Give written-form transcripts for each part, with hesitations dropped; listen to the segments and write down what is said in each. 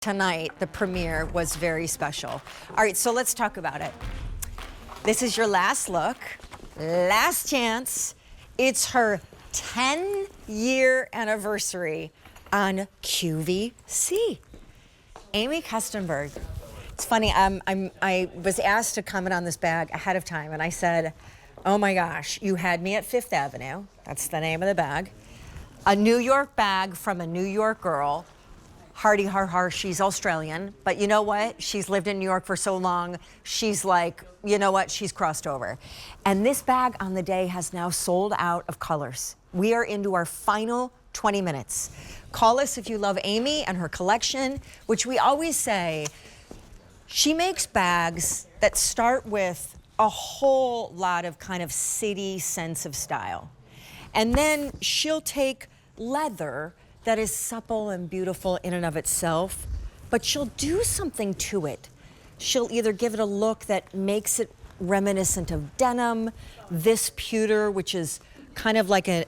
Tonight, the premiere was very special. All right, so let's talk about it. This is your last look, last chance. It's her 10-year anniversary on QVC. Aimee Kestenberg. It's funny, I was asked to comment on this bag ahead of time, and I said, oh my gosh, you had me at Fifth Avenue. That's the name of the bag. A New York bag from a New York girl. Hardy har har, she's Australian, but you know what? She's lived in New York for so long, she's like, you know what? She's crossed over. And this bag on the day has now sold out of colors. We are into our final 20 minutes. Call us if you love Aimee and her collection, which we always say, she makes bags that start with a whole lot of kind of city sense of style. And then she'll take leather that is supple and beautiful in and of itself, but she'll do something to it. She'll either give it a look that makes it reminiscent of denim, this pewter, which is kind of like a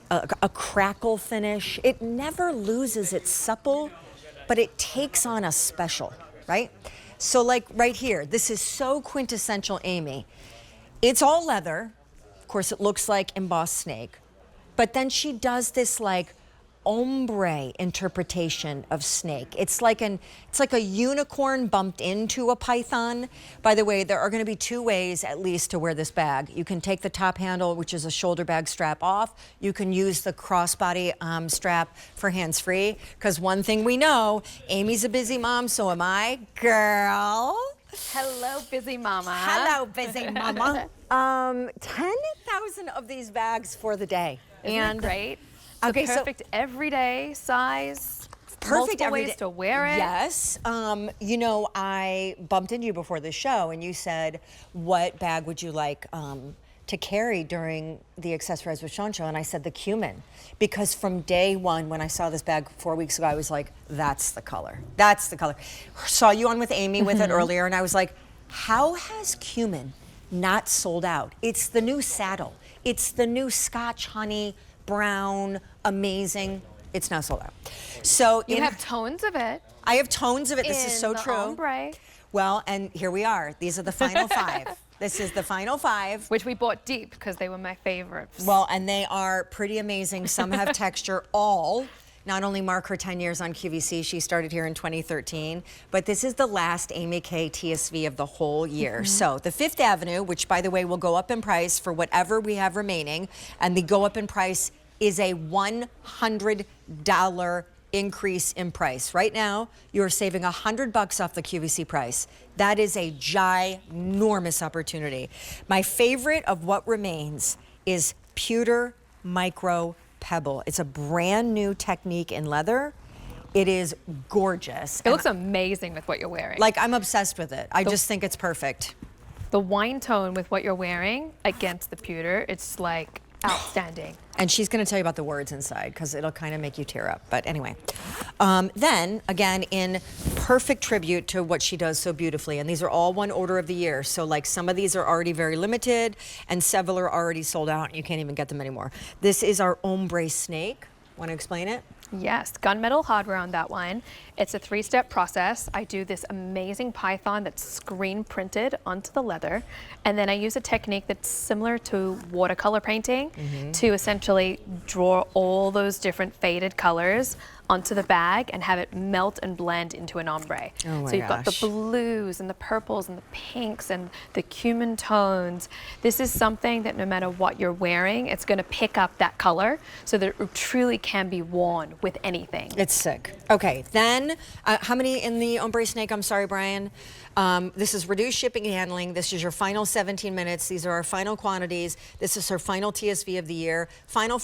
crackle finish. It never loses its supple, but it takes on a special, right? So like right here, this is so quintessential Aimee. It's all leather. Of course, it looks like embossed snake, but then she does this like ombre interpretation of snake. It's like a unicorn bumped into a python. By the way, there are going to be two ways at least to wear this bag. You can take the top handle, which is a shoulder bag strap, off. You can use the crossbody strap for hands-free, because one thing we know, Aimee's a busy mom, so am I. Girl. Hello, busy mama. Hello, busy mama. 10,000 of these bags for the day. Isn't it great? Okay, perfect everyday size, perfect multiple ways to wear it. Yes. You know, I bumped into you before the show, and you said, what bag would you like to carry during the Accessorize with Sean show? And I said the cumin, because from day one, when I saw this bag 4 weeks ago, I was like, that's the color. That's the color. Saw you on with Aimee with it earlier, and I was like, how has cumin not sold out? It's the new saddle. It's the new Scotch honey, brown, amazing. It's now sold out. So you have tones of it. I have tones of it. This is so true. Ombre. Well, and here we are. These are the final five. This is the final five. Which we bought deep because they were my favorites. Well, and they are pretty amazing. Some have texture. All not only mark her 10 years on QVC, she started here in 2013, but this is the last Aimee K TSV of the whole year. So the Fifth Avenue, which by the way will go up in price for whatever we have remaining, and the go up in price is a $100 increase in price. Right now, you're saving $100 off the QVC price. That is a ginormous opportunity. My favorite of what remains is pewter micro pebble. It's a brand new technique in leather. It is gorgeous. It looks amazing with what you're wearing. Like, I'm obsessed with it. I just think it's perfect. The wine tone with what you're wearing against the pewter, it's like outstanding. And she's going to tell you about the words inside, because it'll kind of make you tear up. But anyway, then again, in perfect tribute to what she does so beautifully, and these are all one order of the year. So like some of these are already very limited, and several are already sold out, and you can't even get them anymore. This is our ombre snake. Want to explain it? Yes, gunmetal hardware on that one. It's a 3-step process. I do this amazing python that's screen printed onto the leather, and then I use a technique that's similar to watercolor painting to essentially draw all those different faded colors onto the bag and have it melt and blend into an ombre. Oh my so you've got gosh. the blues and the purples and the pinks and the cumin tones. This is something that no matter what you're wearing, it's going to pick up that color so that it truly can be worn with anything. It's sick. Okay, then how many in the ombre snake? I'm sorry, Brian. This is reduced shipping and handling. This is your final 17 minutes. These are our final quantities. This is her final TSV of the year. Final,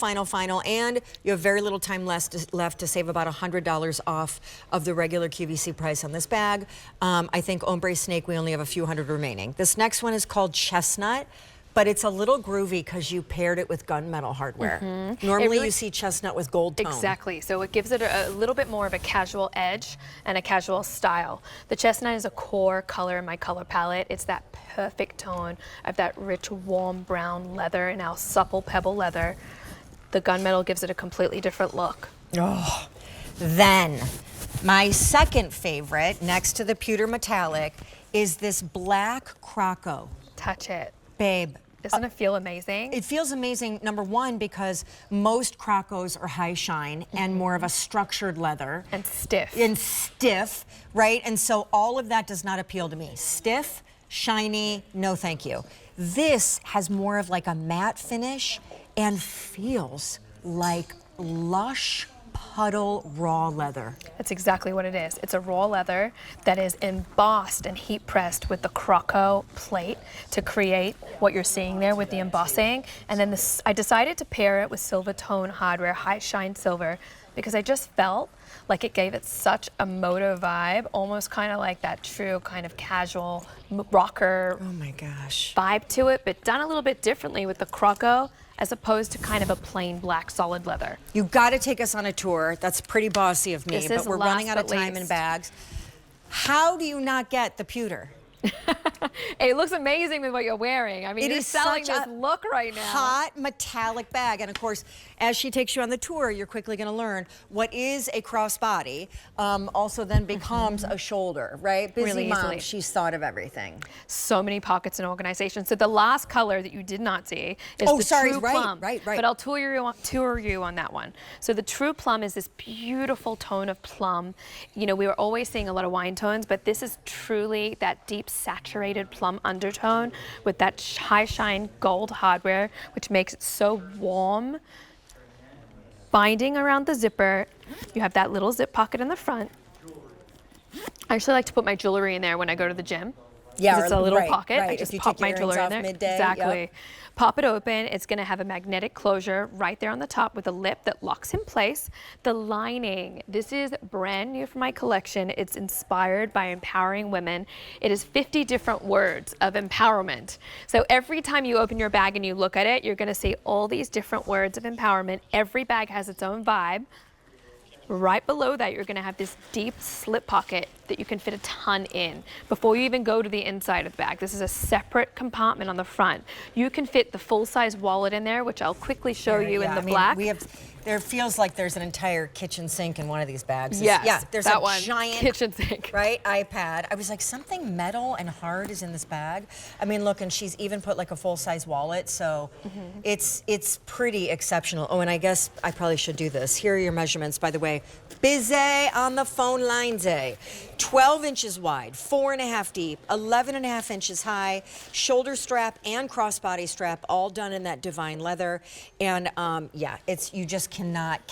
and you have very little time left to save about $100 off of the regular QVC price on this bag. I think ombre snake, we only have a few hundred remaining. This next one is called chestnut. But it's a little groovy because you paired it with gunmetal hardware. Normally you see chestnut with gold tone. Exactly, so it gives it a little bit more of a casual edge and a casual style. The chestnut is a core color in my color palette. It's that perfect tone of that rich, warm brown leather and our supple pebble leather. The gunmetal gives it a completely different look. Oh, then My second favorite, next to the pewter metallic, is this black Croco. Touch it. Babe. Doesn't it feel amazing? It feels amazing, number one, because most Crocos are high shine and more of a structured leather. And stiff. And stiff, right? And so all of that does not appeal to me. Stiff, shiny, no thank you. This has more of like a matte finish and feels like lush puddle raw leather. That's exactly what it is. It's a raw leather that is embossed and heat pressed with the Croco plate to create what you're seeing there with the embossing. And then I decided to pair it with silver tone hardware, high shine silver, because I just felt like it gave it such a moto vibe, almost kind of like that true kind of casual rocker Oh my gosh. vibe to it, but done a little bit differently with the Croco as opposed to kind of a plain black solid leather. You got to take us on a tour. That's pretty bossy of me, This but is we're last running out of but time in least. bags. How do you not get the pewter? It looks amazing with what you're wearing. I mean, It you're is selling such this a look right now. hot metallic bag, and of course, as she takes you on the tour, you're quickly going to learn what is a crossbody. Also, then becomes a shoulder, right? Busy Really mom, easily. she's thought of everything. So many pockets and organization. So the last color that you did not see is Oh, the sorry, true right, plum. right. But I'll tour you on that one. So the true plum is this beautiful tone of plum. You know, we were always seeing a lot of wine tones, but this is truly that deep saturated plum undertone with that high shine gold hardware, which makes it so warm. Binding around the zipper, you have that little zip pocket in the front. I actually like to put my jewelry in there when I go to the gym. Yeah, 'Cause it's a little right, pocket. I right. just If you pop take my your earrings jewelry in off there. midday, Exactly. yep. Pop it open. It's going to have a magnetic closure right there on the top with a lip that locks in place. The lining. This is brand new for my collection. It's inspired by empowering women. It is 50 different words of empowerment. So every time you open your bag and you look at it, you're going to see all these different words of empowerment. Every bag has its own vibe. Right below that, you're gonna have this deep slip pocket that you can fit a ton in before you even go to the inside of the bag. This is a separate compartment on the front. You can fit the full-size wallet in there, which I'll quickly show you in the black. There feels like there's an entire kitchen sink in one of these bags. Yes, Yeah, there's that a one. giant Kitchen sink. right, iPad. I was like, something metal and hard is in this bag. I mean, look, and she's even put like a full-size wallet, so it's pretty exceptional. Oh, and I guess I probably should do this. Here are your measurements, by the way. Busy on the phone lines, 12 inches wide, 4.5 deep, 11.5 inches high, shoulder strap and crossbody strap, all done in that divine leather. And yeah, you just cannot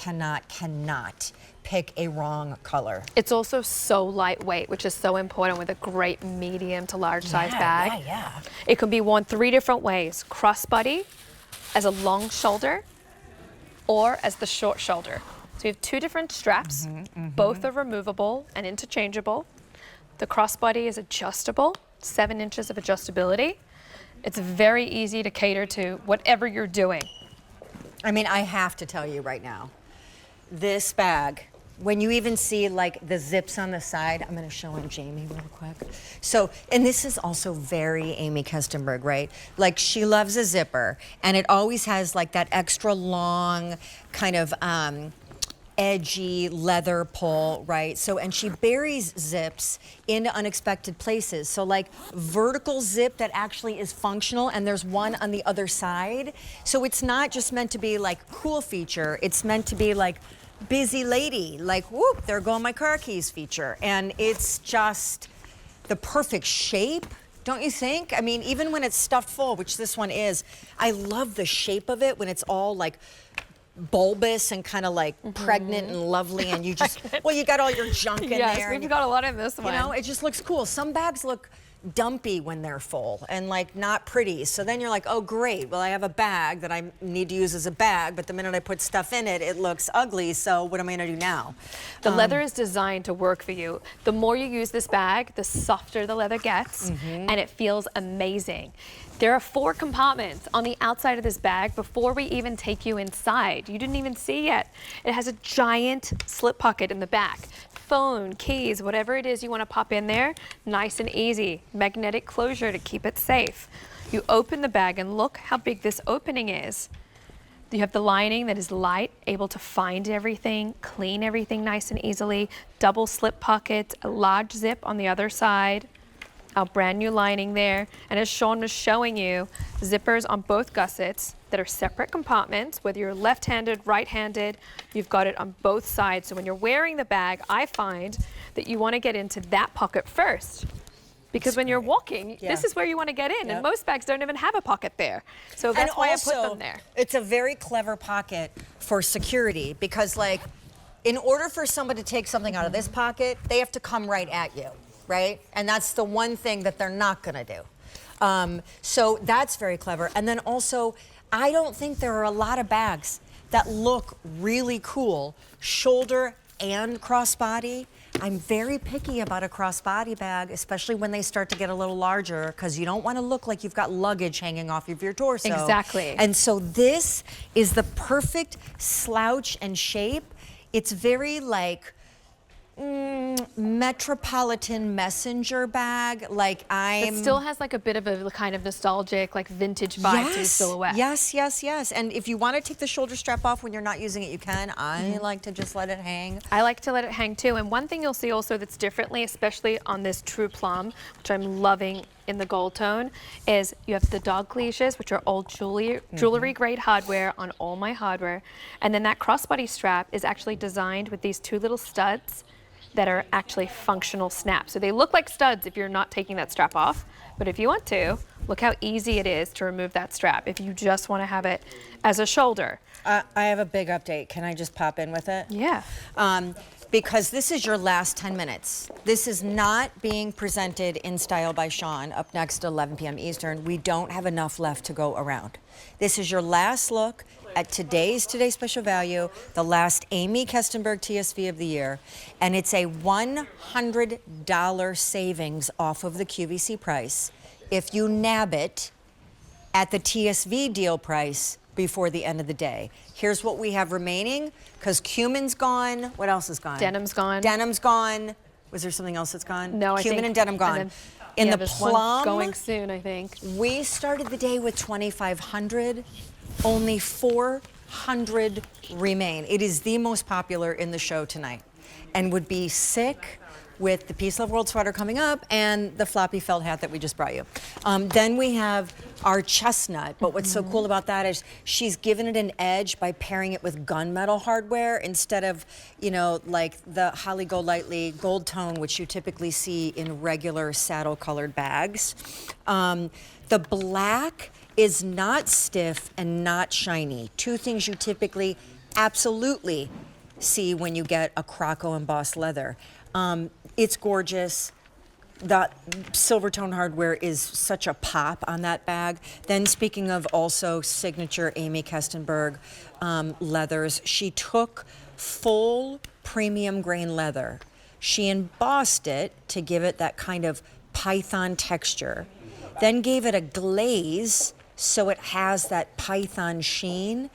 pick a wrong color. It's also so lightweight, which is so important with a great medium to large size bag. Yeah. It can be worn 3 different ways: crossbody, as a long shoulder, or as the short shoulder. So you have 2 different straps. Both are removable and interchangeable. The crossbody is adjustable, 7 inches of adjustability. It's very easy to cater to whatever you're doing. I mean, I have to tell you right now, this bag, when you even see like the zips on the side, I'm gonna show them Jamie real quick. So, and this is also very Aimee Kestenberg, right? Like she loves a zipper and it always has like that extra long kind of edgy leather pull, right? So, and she buries zips into unexpected places. So like vertical zip that actually is functional, and there's one on the other side. So it's not just meant to be like cool feature, it's meant to be like busy lady, like whoop, there go my car keys feature. And it's just the perfect shape, don't you think? I mean, even when it's stuffed full, which this one is, I love the shape of it when it's all like bulbous and kind of like pregnant and lovely, and you just, well, you got all your junk in there. Yes, and we've got a lot in this one. you know, it just looks cool. Some bags look dumpy when they're full and like not pretty. So then you're like, oh great, well I have a bag that I need to use as a bag, but the minute I put stuff in it, it looks ugly. So what am I gonna do now? The leather is designed to work for you. The more you use this bag, the softer the leather gets, and it feels amazing. There are 4 compartments on the outside of this bag before we even take you inside. You didn't even see yet. It has a giant slip pocket in the back. Phone, keys, whatever it is you want to pop in there, nice and easy. Magnetic closure to keep it safe. You open the bag and look how big this opening is. You have the lining that is light, able to find everything, clean everything nice and easily, double slip pockets, a large zip on the other side, our brand new lining there. And as Sean was showing you, zippers on both gussets that are separate compartments, whether you're left-handed, right-handed, you've got it on both sides. So when you're wearing the bag, I find that you want to get into that pocket first. Because when you're walking, this is where you want to get in, and most bags don't even have a pocket there. So that's why I put them there. It's a very clever pocket for security because, like, in order for someone to take something out of this pocket, they have to come right at you, right? And that's the one thing that they're not going to do. So that's very clever. And then also, I don't think there are a lot of bags that look really cool, shoulder and crossbody. I'm very picky about a crossbody bag, especially when they start to get a little larger, because you don't want to look like you've got luggage hanging off of your torso. Exactly. And so this is the perfect slouch and shape. It's very like metropolitan messenger bag. Like It still has like a bit of a kind of nostalgic, like vintage vibe to the silhouette. Yes, yes, yes. And if you want to take the shoulder strap off when you're not using it, you can. I like to just let it hang. I like to let it hang too. And one thing you'll see also that's differently, especially on this true plum, which I'm loving in the gold tone, is you have the dog leashes, which are old jewelry grade hardware on all my hardware. And then that crossbody strap is actually designed with these two little studs that are actually functional snaps. So they look like studs if you're not taking that strap off, but if you want to, look how easy it is to remove that strap if you just want to have it as a shoulder. I have a big update. Can I just pop in with it? Yeah. Because this is your last 10 minutes. This is not being presented in Style by Sean up next at 11 p.m. Eastern. We don't have enough left to go around. This is your last look at today's special value, the last Aimee Kestenberg TSV of the year, and it's a $100 savings off of the QVC price if you nab it at the TSV deal price before the end of the day. Here's what we have remaining, because cumin's gone. What else is gone? Denim's gone. Denim's gone. Was there something else that's gone? No, Cumin and denim gone. And then, in the this plum, one's going soon, I think. we started the day with 2,500. Only 400 remain. It is the most popular in the show tonight, and would be sick with the Peace Love World sweater coming up and the floppy felt hat that we just brought you. Then we have our chestnut, but what's so cool about that is she's given it an edge by pairing it with gunmetal hardware instead of, you know, like the Holly Golightly gold tone, which you typically see in regular saddle colored bags. The black is not stiff and not shiny. Two things you typically absolutely see when you get a Croco embossed leather. It's gorgeous. The silver tone hardware is such a pop on that bag. Then speaking of also signature Aimee Kestenberg leathers, she took full premium grain leather. She embossed it to give it that kind of python texture, then gave it a glaze so it has that python sheen,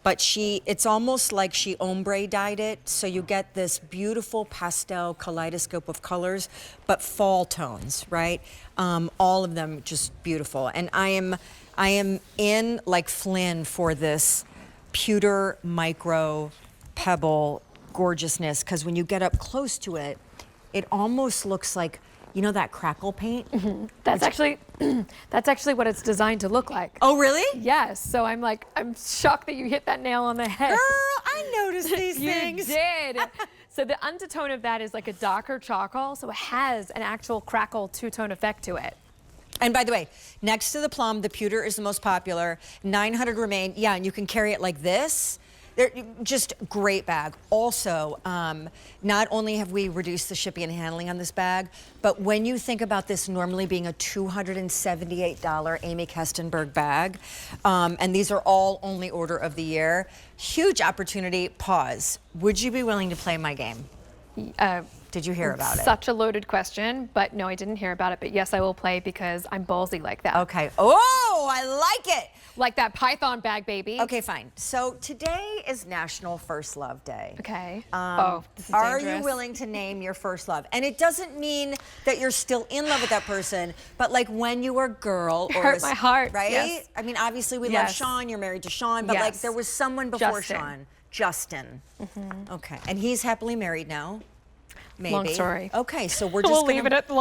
but it's almost like she ombre dyed it, so you get this beautiful pastel kaleidoscope of colors, but fall tones, right? All of them just beautiful. And I am in like Flynn for this pewter micro pebble gorgeousness, because when you get up close to it, it almost looks like, you know, that crackle paint? Mm-hmm. That's actually what it's designed to look like. Oh, really? Yes. So I'm shocked that you hit that nail on the head. Girl, I noticed these things. You did. So the undertone of that is like a darker charcoal, so it has an actual crackle two-tone effect to it. And by the way, next to the plum, the pewter is the most popular. 900 remain. Yeah, and you can carry it like this. They're just great bag. Also, not only have we reduced the shipping and handling on this bag, but when you think about this normally being a $278 Aimee Kestenberg bag, and these are all only order of the year, huge opportunity. Pause. Would you be willing to play my game? Did you hear about it? Such a loaded question, but no, I didn't hear about it. But yes, I will play because I'm ballsy like that. Okay. Oh, I like it. Like that Python bag, baby. Okay, fine. So today is National First Love Day. Okay. This is Are dangerous. you willing to name your first love? And it doesn't mean that you're still in love with that person, but like when you were a girl or hurt my heart, right? yes. I mean, obviously we love Yes. Sean. You're married to Sean, but like Yes. there was someone before Justin. Sean. Justin. Okay, and he's happily married now. Maybe. Long story. Okay, so we're just We'll gonna leave it at